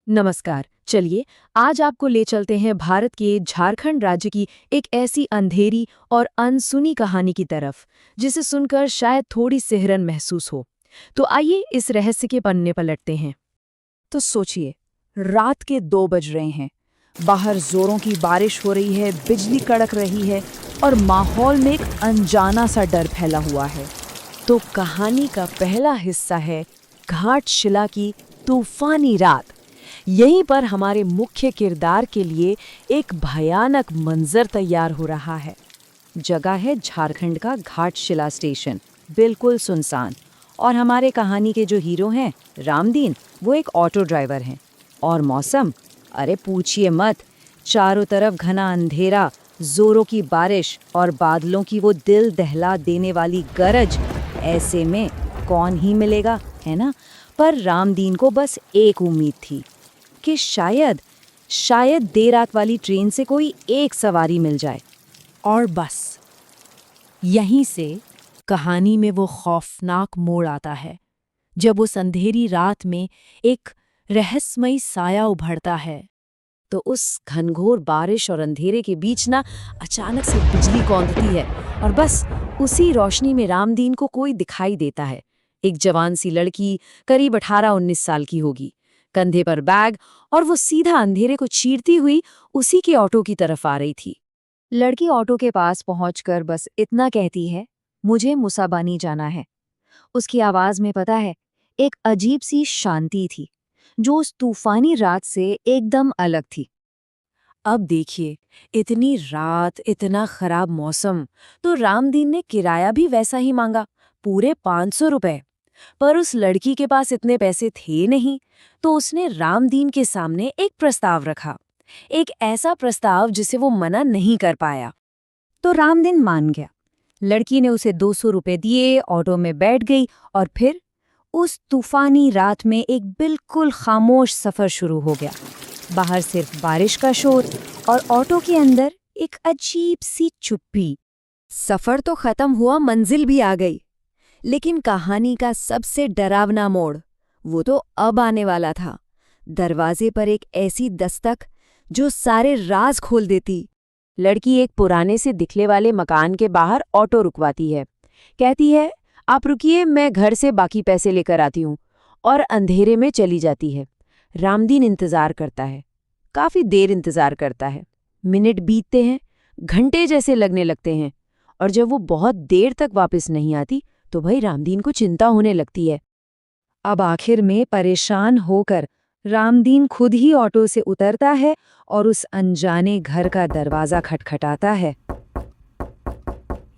नमस्कार। चलिए आज आपको ले चलते हैं भारत के झारखंड राज्य की एक ऐसी अंधेरी और अनसुनी कहानी की तरफ जिसे सुनकर शायद थोड़ी सिहरन महसूस हो। तो आइए इस रहस्य के पन्ने पलटते हैं। तो सोचिए, रात के 2 बज रहे हैं। बाहर जोरों की बारिश हो रही है, बिजली कड़क रही है और माहौल में एक अनजाना सा डर फैला हुआ है। तो कहानी का पहला हिस्सा है घाटशिला की तूफानी रात। यहीं पर हमारे मुख्य किरदार के लिए एक भयानक मंजर तैयार हो रहा है। जगह है झारखंड का घाटशिला स्टेशन, बिल्कुल सुनसान। और हमारे कहानी के जो हीरो हैं रामदीन, वो एक ऑटो ड्राइवर हैं। और मौसम, अरे पूछिए मत, चारों तरफ घना अंधेरा, जोरों की बारिश और बादलों की वो दिल दहला देने वाली गरज। ऐसे में कौन ही मिलेगा, है ना? पर रामदीन को बस एक उम्मीद थी कि शायद देर रात वाली ट्रेन से कोई एक सवारी मिल जाए। और बस यहीं से कहानी में वो खौफनाक मोड़ आता है, जब उस अंधेरी रात में एक रहस्यमयी साया उभरता है। तो उस घनघोर बारिश और अंधेरे के बीच ना अचानक से बिजली कौंधती है और बस उसी रोशनी में रामदीन को कोई दिखाई देता है। एक जवान सी लड़की, करीब 18-19 साल की होगी, कंधे पर बैग, और वो सीधा अंधेरे को चीरती हुई उसी के ऑटो की तरफ आ रही थी। लड़की ऑटो के पास पहुंचकर बस इतना कहती है, मुझे मुसाबानी जाना है। उसकी आवाज में पता है, एक अजीब सी शांति थी जो उस तूफानी रात से एकदम अलग थी। अब देखिए, इतनी रात, इतना खराब मौसम, तो रामदीन ने किराया भी वैसा ही मांगा, पूरे 500 रुपए। पर उस लड़की के पास इतने पैसे थे नहीं, तो उसने रामदीन के सामने एक प्रस्ताव रखा, एक ऐसा प्रस्ताव जिसे वो मना नहीं कर पाया। तो रामदीन मान गया। लड़की ने उसे 200 रुपए दिए, ऑटो में बैठ गई और फिर उस तूफानी रात में एक बिल्कुल खामोश सफर शुरू हो गया। बाहर सिर्फ बारिश का शोर और ऑटो के अंदर एक अजीब सी चुप्पी। सफर तो खत्म हुआ, मंजिल भी आ गई, लेकिन कहानी का सबसे डरावना मोड़ वो तो अब आने वाला था। दरवाजे पर एक ऐसी दस्तक जो सारे राज खोल देती। लड़की एक पुराने से दिखने वाले मकान के बाहर ऑटो रुकवाती है, कहती है, आप रुकिए, मैं घर से बाकी पैसे लेकर आती हूँ, और अंधेरे में चली जाती है। रामदीन इंतजार करता है, काफी देर इंतजार करता है। मिनट बीतते हैं, घंटे जैसे लगने लगते हैं, और जब वो बहुत देर तक वापस नहीं आती तो भाई रामदीन को चिंता होने लगती है। अब आखिर में परेशान होकर रामदीन खुद ही ऑटो से उतरता है और उस अनजाने घर का दरवाजा खटखटाता है।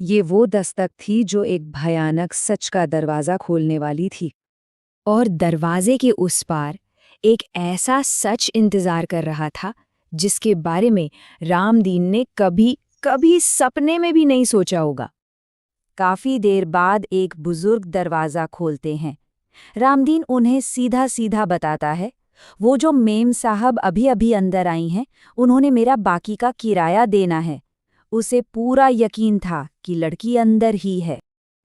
ये वो दस्तक थी जो एक भयानक सच का दरवाजा खोलने वाली थी। और दरवाजे के उस पार एक ऐसा सच इंतजार कर रहा था जिसके बारे में रामदीन ने कभी सपने में भी नहीं सोचा होगा। काफी देर बाद एक बुजुर्ग दरवाजा खोलते हैं। रामदीन उन्हें सीधा सीधा बताता है, वो जो मेम साहब अभी अभी अंदर आई हैं, उन्होंने मेरा बाकी का किराया देना है। उसे पूरा यकीन था कि लड़की अंदर ही है।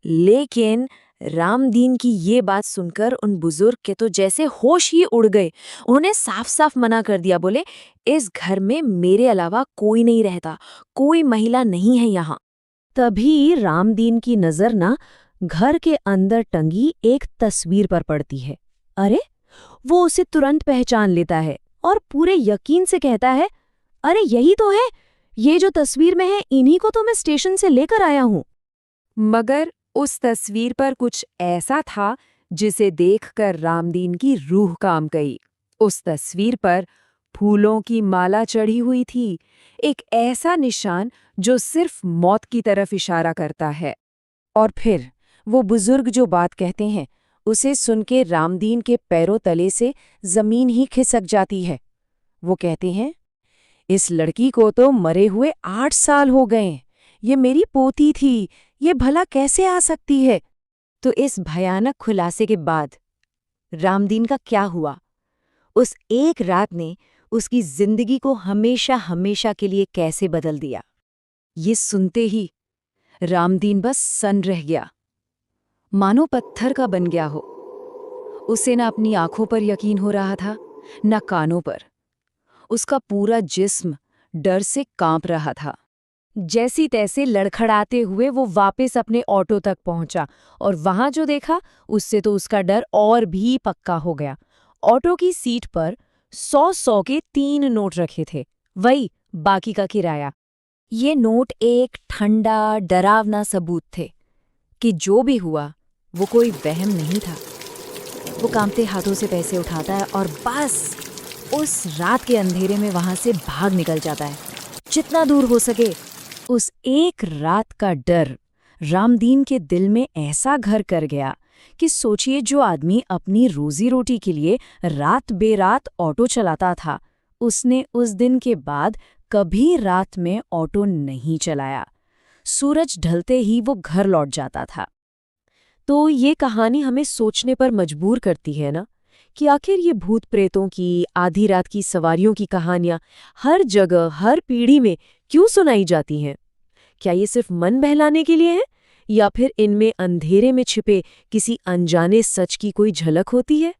लेकिन रामदीन की ये बात सुनकर उन बुजुर्ग के तो जैसे होश ही उड़ गए। उन्होंने साफ साफ मना कर दिया, बोले, इस घर में मेरे अलावा कोई नहीं रहता, कोई महिला नहीं है यहाँ। तभी रामदीन की नजर ना घर के अंदर टंगी एक तस्वीर पर पड़ती है। अरे, वो उसे तुरंत पहचान लेता है और पूरे यकीन से कहता है, अरे यही तो है, ये जो तस्वीर में है, इन्हीं को तो मैं स्टेशन से लेकर आया हूँ। मगर उस तस्वीर पर कुछ ऐसा था जिसे देखकर रामदीन की रूह कांप गई। उस तस्वीर पर फूलों की माला चढ़ी हुई थी, एक ऐसा निशान जो सिर्फ मौत की तरफ इशारा करता है। और फिर वो बुजुर्ग जो बात कहते हैं, उसे सुन के रामदीन के पैरों तले से जमीन ही खिसक जाती है। वो कहते हैं, इस लड़की को तो मरे हुए 8 साल हो गए, ये मेरी पोती थी, ये भला कैसे आ सकती है? तो इस भयानक खुलासे के बाद रामदीन का क्या हुआ? उस एक रात ने उसकी जिंदगी को हमेशा हमेशा के लिए कैसे बदल दिया? ये सुनते ही रामदीन बस सन्न रह गया, मानो पत्थर का बन गया हो। उसे न अपनी आंखों पर यकीन हो रहा था, न कानों पर। उसका पूरा जिस्म डर से कांप रहा था। जैसी तैसे लड़खड़ाते हुए वो वापस अपने ऑटो तक पहुंचा और वहां जो देखा उससे तो उसका डर और भी पक्का हो गया। ऑटो की सीट पर 100 के 3 नोट रखे थे, वही बाकी का किराया। ये नोट एक ठंडा डरावना सबूत थे कि जो भी हुआ वो कोई वहम नहीं था। वो कांपते हाथों से पैसे उठाता है और बस उस रात के अंधेरे में वहां से भाग निकल जाता है, जितना दूर हो सके। उस एक रात का डर रामदीन के दिल में ऐसा घर कर गया कि सोचिए, जो आदमी अपनी रोजी रोटी के लिए रात बेरात ऑटो चलाता था, उसने उस दिन के बाद कभी रात में ऑटो नहीं चलाया। सूरज ढलते ही वो घर लौट जाता था। तो ये कहानी हमें सोचने पर मजबूर करती है ना, कि आखिर ये भूत प्रेतों की, आधी रात की सवारियों की कहानियां हर जगह, हर पीढ़ी में क्यों सुनाई जाती हैं? क्या ये सिर्फ मन बहलाने के लिए है, या फिर इनमें अंधेरे में छिपे किसी अनजाने सच की कोई झलक होती है?